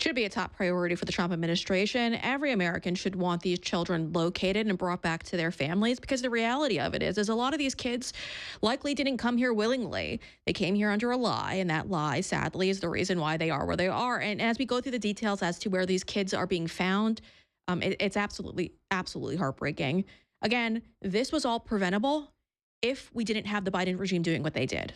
Should be a top priority for the Trump administration. Every American should want these children located and brought back to their families, because the reality of it is a lot of these kids likely didn't come here willingly. They came here under a lie, and that lie, sadly, is the reason why they are where they are. And as we go through the details as to where these kids are being found, it's absolutely heartbreaking. Again, this was all preventable if we didn't have the Biden regime doing what they did.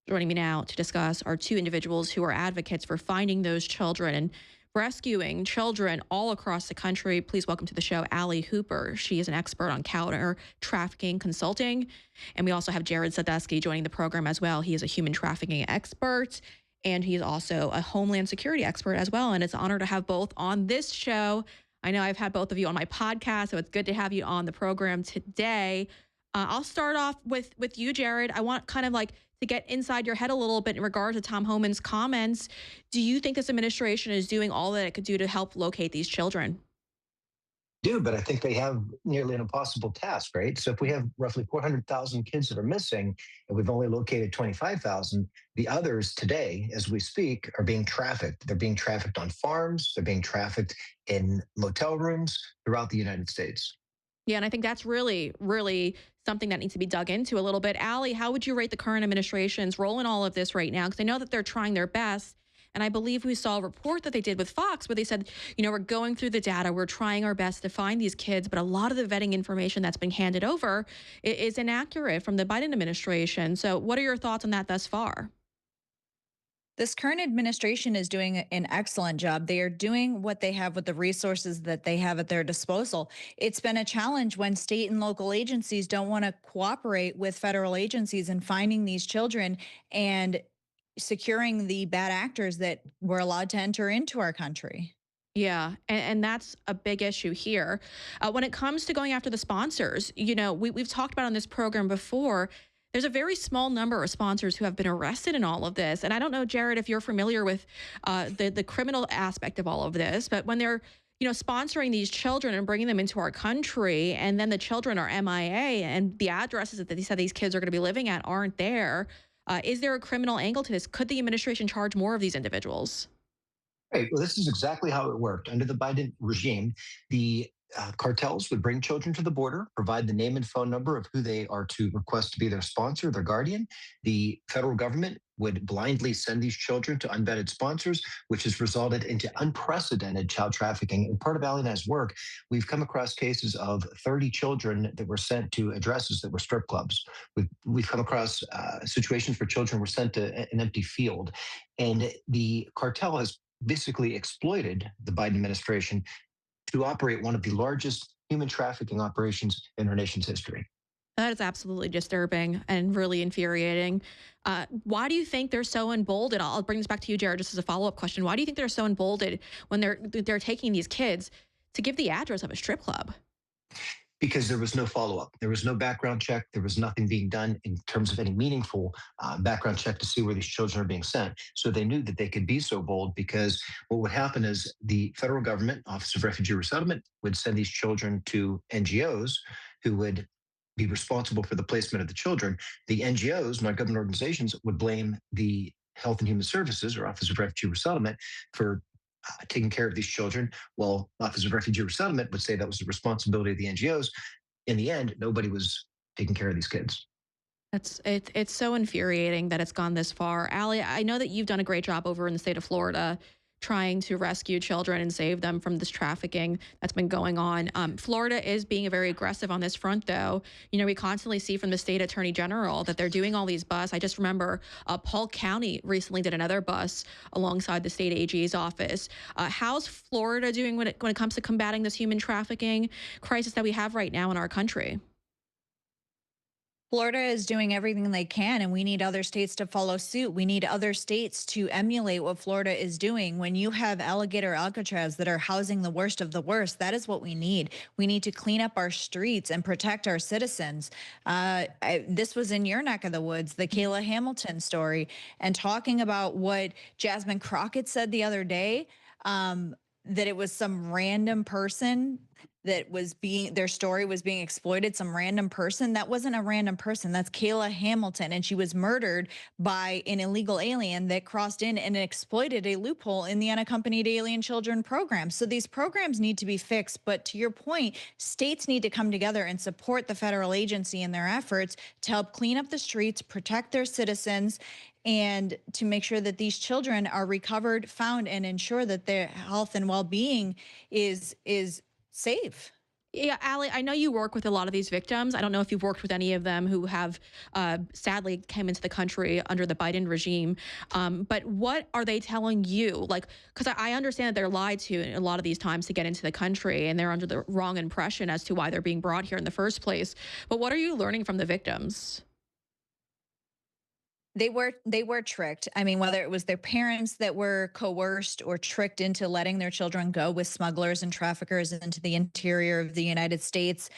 Joining me now to discuss are two individuals who are advocates for finding those children and rescuing children all across the country. Please welcome to the show Allie Hooper. She is an expert on counter trafficking consulting. And we also have Jarrod Sadulski joining the program as well. He is a human trafficking expert, and he's also a homeland security expert as well. And it's an honor to have both on this show. I know I've had both of you on my podcast, so it's good to have you on the program today. I'll start off with you, Jarrod. I want kind of like to get inside your head a little bit in regard to Tom Homan's comments. Do you think this administration is doing all that it could do to help locate these children? But I think they have nearly an impossible task, right? So if we have roughly 400,000 kids that are missing and we've only located 25,000, the others today, as we speak, are being trafficked. They're being trafficked on farms. They're being trafficked in motel rooms throughout the United States. Yeah, and I think that's really, really something that needs to be dug into a little bit. Allie, how would you rate the current administration's role in all of this right now? Because I know that they're trying their best. And I believe we saw a report that they did with Fox where they said, we're going through the data, we're trying our best to find these kids, but a lot of the vetting information that's been handed over is inaccurate from the Biden administration. So what are your thoughts on that thus far? This current administration is doing an excellent job. They are doing what they have with the resources that they have at their disposal. It's been a challenge when state and local agencies don't want to cooperate with federal agencies in finding these children and securing the bad actors that were allowed to enter into our country. Yeah, and that's a big issue here. When it comes to going after the sponsors, we've talked about on this program before, there's a very small number of sponsors who have been arrested in all of this. And I don't know, Jarrod, if you're familiar with the criminal aspect of all of this, but when they're sponsoring these children and bringing them into our country, and then the children are MIA and the addresses that they said these kids are going to be living at aren't there, is there a criminal angle to this? Could the administration charge more of these individuals? Right. Well, this is exactly how it worked. Under the Biden regime, the cartels would bring children to the border, provide the name and phone number of who they are to request to be their sponsor, their guardian. The federal government would blindly send these children to unvetted sponsors, which has resulted into unprecedented child trafficking. And part of Allie and I's work, we've come across cases of 30 children that were sent to addresses that were strip clubs. We've come across situations where children were sent to an empty field. And the cartel has basically exploited the Biden administration to operate one of the largest human trafficking operations in our nation's history. That is absolutely disturbing and really infuriating. Why do you think they're so emboldened? I'll bring this back to you, Jarrod, just as a follow-up question. Why do you think they're so emboldened when they're taking these kids to give the address of a strip club? Because there was no follow-up. There was no background check. There was nothing being done in terms of any meaningful background check to see where these children are being sent. So they knew that they could be so bold, because what would happen is the federal government, Office of Refugee Resettlement, would send these children to NGOs who would be responsible for the placement of the children. The NGOs, non-government organizations, would blame the Health and Human Services, or Office of Refugee Resettlement, for taking care of these children. Well, Office of Refugee Resettlement would say that was the responsibility of the NGOs. In the end, nobody was taking care of these kids. It's so infuriating that it's gone this far. Allie, I know that you've done a great job over in the state of Florida trying to rescue children and save them from this trafficking that's been going on. Florida is being very aggressive on this front, though. We constantly see from the state attorney general that they're doing all these busts. I just remember Polk County recently did another bus alongside the state AG's office. How's Florida doing when it comes to combating this human trafficking crisis that we have right now in our country? Florida is doing everything they can, and we need other states to follow suit. We need other states to emulate what Florida is doing. When you have alligator Alcatraz that are housing the worst of the worst, that is what we need. We need to clean up our streets and protect our citizens. This was in your neck of the woods, the Kayla Hamilton story, and talking about what Jasmine Crockett said the other day, that it was some random person. that was being, their story was being exploited, some random person. That wasn't a random person. That's Kayla Hamilton. And she was murdered by an illegal alien that crossed in and exploited a loophole in the unaccompanied alien children program. So these programs need to be fixed. But to your point, states need to come together and support the federal agency in their efforts to help clean up the streets, protect their citizens, and to make sure that these children are recovered, found, and ensure that their health and well-being is safe. Yeah, Allie, I know you work with a lot of these victims. I don't know if you've worked with any of them who have sadly came into the country under the Biden regime. But what are they telling you? Like, because I understand that they're lied to a lot of these times to get into the country, and they're under the wrong impression as to why they're being brought here in the first place. But what are you learning from the victims? They were tricked. I mean, whether it was their parents that were coerced or tricked into letting their children go with smugglers and traffickers into the interior of the United States,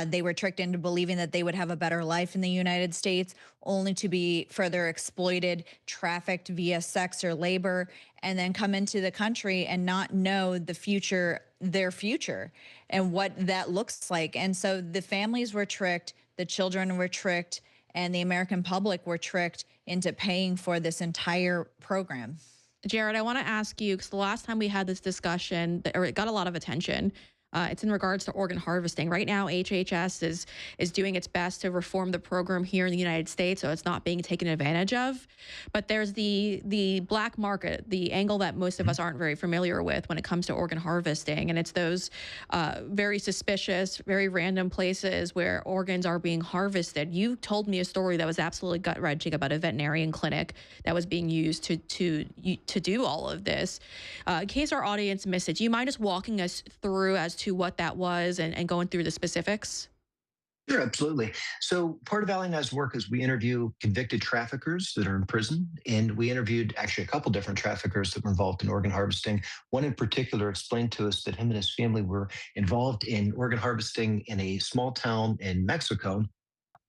they were tricked into believing that they would have a better life in the United States, only to be further exploited, trafficked via sex or labor, and then come into the country and not know the future, their future, and what that looks like. And so the families were tricked, the children were tricked, and the American public were tricked into paying for this entire program. Jarrod, I want to ask you, because the last time we had this discussion, or it got a lot of attention, it's in regards to organ harvesting. Right now, HHS is doing its best to reform the program here in the United States, so it's not being taken advantage of. But there's the black market, the angle that most of us aren't very familiar with when it comes to organ harvesting, and it's those very suspicious, very random places where organs are being harvested. You told me a story that was absolutely gut-wrenching about a veterinarian clinic that was being used to do all of this. In case our audience missed it, do you mind just walking us through as to what that was and going through the specifics? Sure, absolutely. So part of Allie and I's work is we interview convicted traffickers that are in prison, and we interviewed actually a couple different traffickers that were involved in organ harvesting. One in particular explained to us that him and his family were involved in organ harvesting in a small town in Mexico.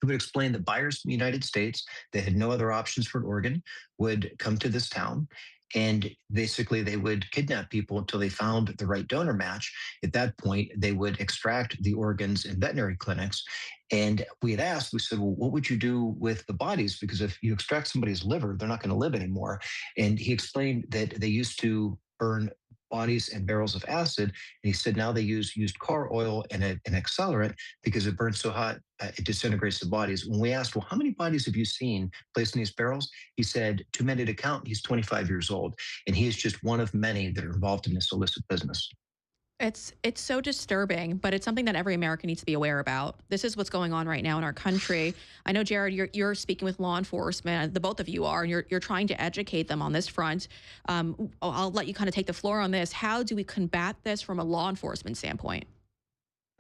Who would explain that buyers from the United States that had no other options for an organ would come to this town. And basically, they would kidnap people until they found the right donor match. At that point, they would extract the organs in veterinary clinics. And we had asked, we said, well, what would you do with the bodies? Because if you extract somebody's liver, they're not going to live anymore. And he explained that they used to burn bodies in barrels of acid. And he said now they use used car oil and an accelerant because it burns so hot, it disintegrates the bodies. When we asked, well, how many bodies have you seen placed in these barrels? He said, too many to count. He's 25 years old. And he is just one of many that are involved in this illicit business. It's so disturbing, but it's something that every American needs to be aware about. This is what's going on right now in our country. I know, Jarrod, you're speaking with law enforcement. The both of you are, and you're trying to educate them on this front. I'll let you kind of take the floor on this. How do we combat this from a law enforcement standpoint?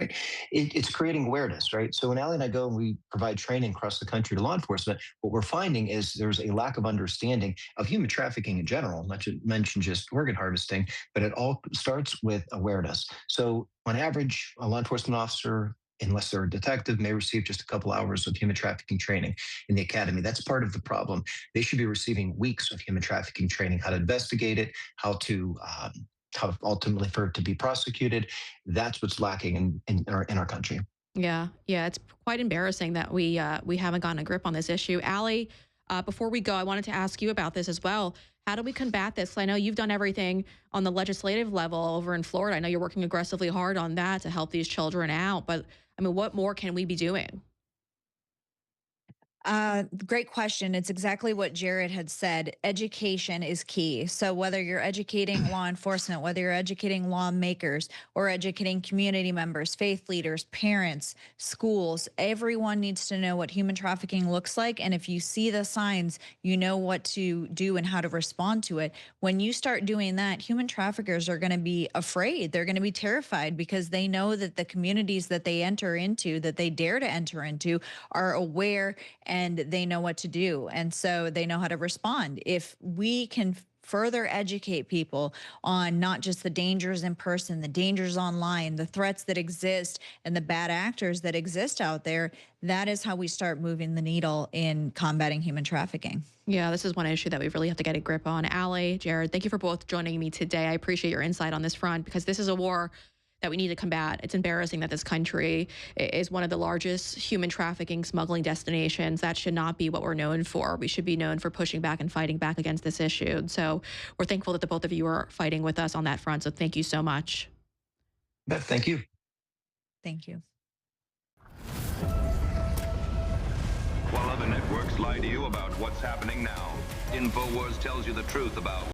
Right? It's creating awareness, right? So when Allie and I go and we provide training across the country to law enforcement, what we're finding is there's a lack of understanding of human trafficking in general, not to mention just organ harvesting, but it all starts with awareness. So on average, a law enforcement officer, unless they're a detective, may receive just a couple hours of human trafficking training in the academy. That's part of the problem. They should be receiving weeks of human trafficking training, how to investigate it, how ultimately for it to be prosecuted. That's what's lacking in our country. Yeah, it's quite embarrassing that we haven't gotten a grip on this issue. Allie, before we go, I wanted to ask you about this as well. How do we combat this? I know you've done everything on the legislative level over in Florida. I know you're working aggressively hard on that to help these children out. But I mean, what more can we be doing? Great question. It's exactly what Jarrod had said. Education is key. So whether you're educating law enforcement, whether you're educating lawmakers or educating community members, faith leaders, parents, schools, everyone needs to know what human trafficking looks like. And if you see the signs, you know what to do and how to respond to it. When you start doing that, human traffickers are going to be afraid. They're going to be terrified because they know that the communities that they enter into, that they dare to enter into, are aware and they know what to do. And so they know how to respond. If we can further educate people on not just the dangers in person, the dangers online, the threats that exist, and the bad actors that exist out there, that is how we start moving the needle in combating human trafficking. Yeah, this is one issue that we really have to get a grip on. Allie, Jarrod, thank you for both joining me today. I appreciate your insight on this front because this is a war that we need to combat. It's embarrassing that this country is one of the largest human trafficking, smuggling destinations. That should not be what we're known for. We should be known for pushing back and fighting back against this issue. So we're thankful that the both of you are fighting with us on that front. So thank you so much. Beth, thank you. Thank you. While other networks lie to you about what's happening now, InfoWars tells you the truth about